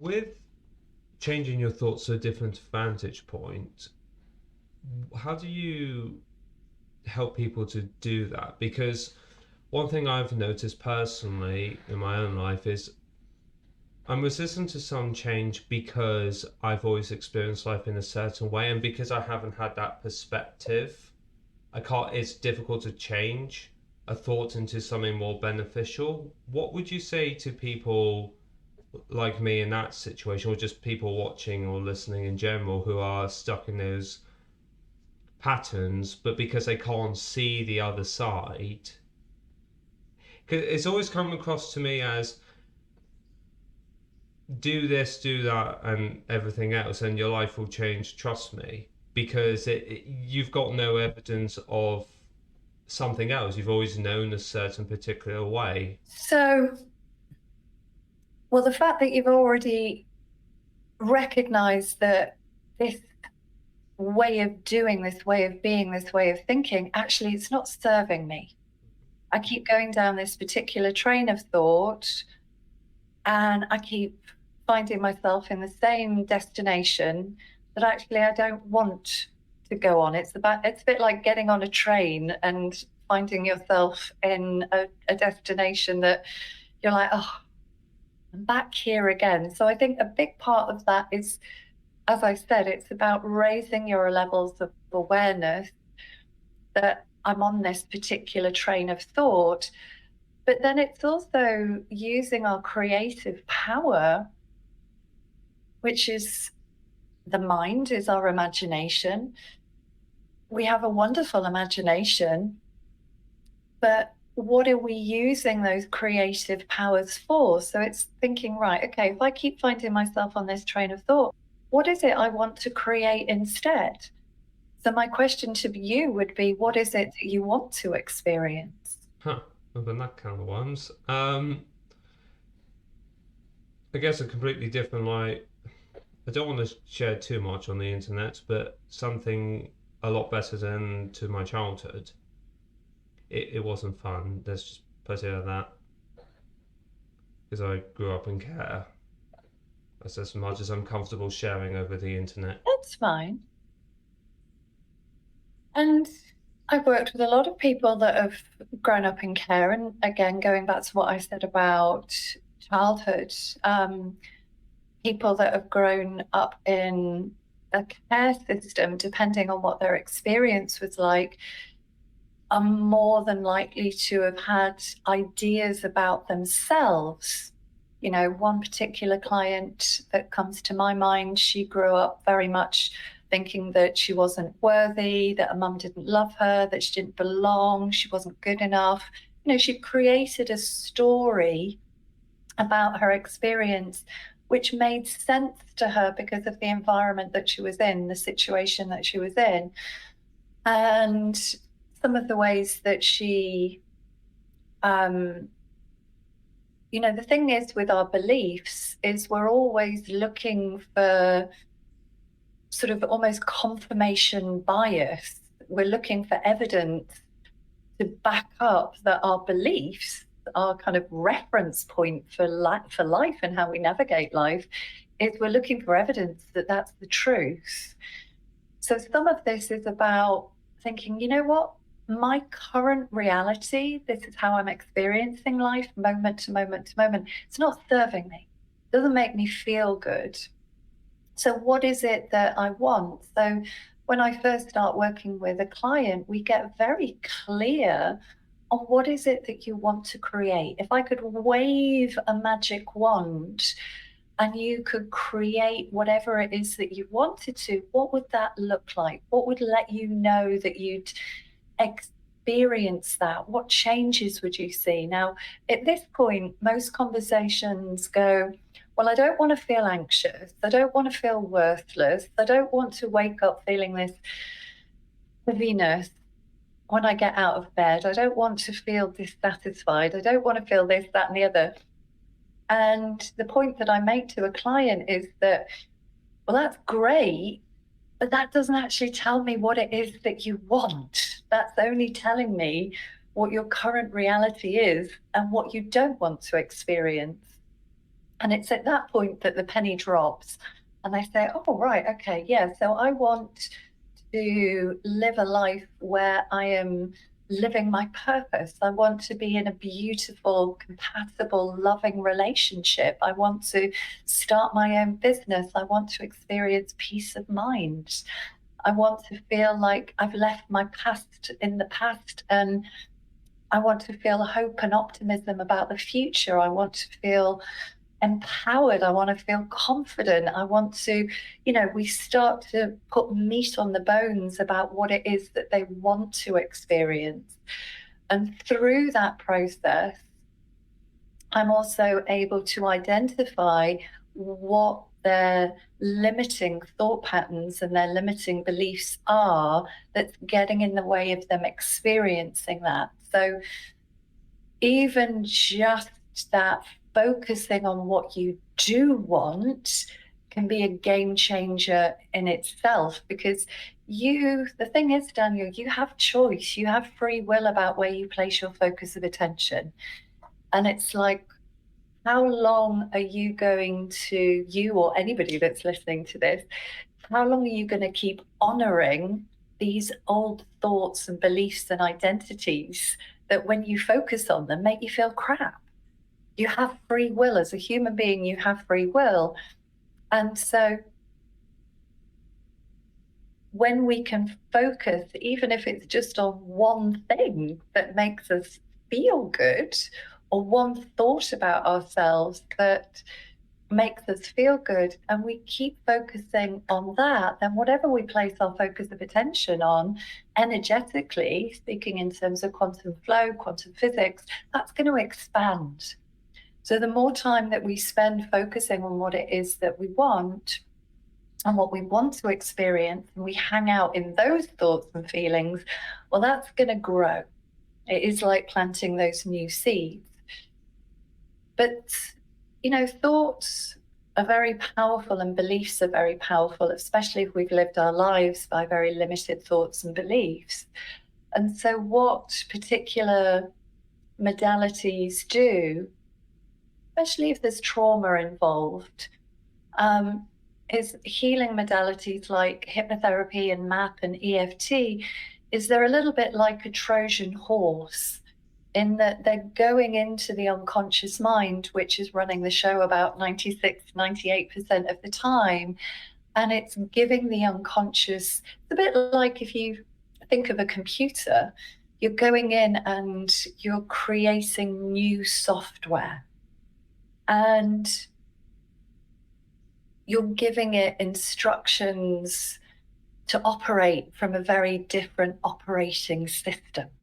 With changing your thoughts to a different vantage point, how do you help people to do that? Because one thing I've noticed personally in my own life is I'm resistant to some change because I've always experienced life in a certain way, and because I haven't had that perspective, I can't. It's difficult to change a thought into something more beneficial. What would you say to people like me in that situation, or just people watching or listening in general who are stuck in those patterns, but because they can't see the other side? Because it's always come across to me as do this, do that, and everything else, and your life will change. Trust me, because you've got no evidence of something else. You've always known a certain particular way. So, well, the fact that you've already recognized that this way of doing, this way of being, this way of thinking, actually, it's not serving me. I keep going down this particular train of thought and I keep finding myself in the same destination that actually I don't want to go on. It's a bit like getting on a train and finding yourself in a destination that you're like, oh, I'm back here again. So I think a big part of that is, as I said, it's about raising your levels of awareness that I'm on this particular train of thought. But then it's also using our creative power, which is the mind, is our imagination. We have a wonderful imagination, but what are we using those creative powers for? So it's thinking, right, okay, if I keep finding myself on this train of thought, what is it I want to create instead? So my question to you would be, what is it that you want to experience? Huh. Open that can of worms. I guess a completely different like. I don't want to share too much on the internet, but something a lot better than to my childhood. It wasn't fun. Let's just put it at that. Because I grew up in care. That's as much as I'm comfortable sharing over the internet. That's fine. And I've worked with a lot of people that have grown up in care. And again, going back to what I said about childhood, people that have grown up in a care system, depending on what their experience was like, are more than likely to have had ideas about themselves. You know, one particular client that comes to my mind, she grew up very much thinking that she wasn't worthy, that her mum didn't love her, that she didn't belong, she wasn't good enough. You know, she created a story about her experience which made sense to her because of the environment that she was in, the situation that she was in. And some of the ways that she, um, the thing is with our beliefs is we're always looking for sort of almost confirmation bias. We're looking for evidence to back up that our beliefs, our kind of reference point for life and how we navigate life, is we're looking for evidence that that's the truth. So some of this is about thinking, you know what? My current reality, this is how I'm experiencing life moment to moment to moment. It's not serving me. It doesn't make me feel good. So what is it that I want? So when I first start working with a client, we get very clear on what is it that you want to create. If I could wave a magic wand and you could create whatever it is that you wanted to, what would that look like? What would let you know that you'd experience that? What changes would you see? Now, at this point, most conversations go, well, I don't want to feel anxious. I don't want to feel worthless. I don't want to wake up feeling this heaviness when I get out of bed. I don't want to feel dissatisfied. I don't want to feel this, that, and the other. And the point that I make to a client is that, well, that's great, but that doesn't actually tell me what it is that you want. That's only telling me what your current reality is and what you don't want to experience. And it's at that point that the penny drops. And I say, oh, right, okay, yeah. So I want to live a life where I am living my purpose. I want to be in a beautiful, compatible, loving relationship. I want to start my own business. I want to experience peace of mind. I want to feel like I've left my past in the past, and I want to feel hope and optimism about the future. I want to feel empowered. I want to feel confident. I want to, we start to put meat on the bones about what it is that they want to experience. And through that process, I'm also able to identify what their limiting thought patterns and their limiting beliefs are that's getting in the way of them experiencing that. So even just that focusing on what you do want can be a game changer in itself, because the thing is, Daniel, you have choice, you have free will about where you place your focus of attention. And it's like, how long are you going to, you or anybody that's listening to this, how long are you going to keep honoring these old thoughts and beliefs and identities that when you focus on them make you feel crap? You have free will. As a human being, you have free will. And so when we can focus, even if it's just on one thing that makes us feel good, or one thought about ourselves that makes us feel good, and we keep focusing on that, then whatever we place our focus of attention on, energetically speaking, in terms of quantum flow, quantum physics, that's going to expand. So the more time that we spend focusing on what it is that we want and what we want to experience, and we hang out in those thoughts and feelings, well, that's going to grow. It is like planting those new seeds. But, thoughts are very powerful and beliefs are very powerful, especially if we've lived our lives by very limited thoughts and beliefs. And so what particular modalities do, especially if there's trauma involved, is healing modalities like hypnotherapy and MAP and EFT, is they're a little bit like a Trojan horse, in that they're going into the unconscious mind, which is running the show about 96, 98% of the time. And it's giving the unconscious, it's a bit like if you think of a computer, you're going in and you're creating new software. And you're giving it instructions to operate from a very different operating system.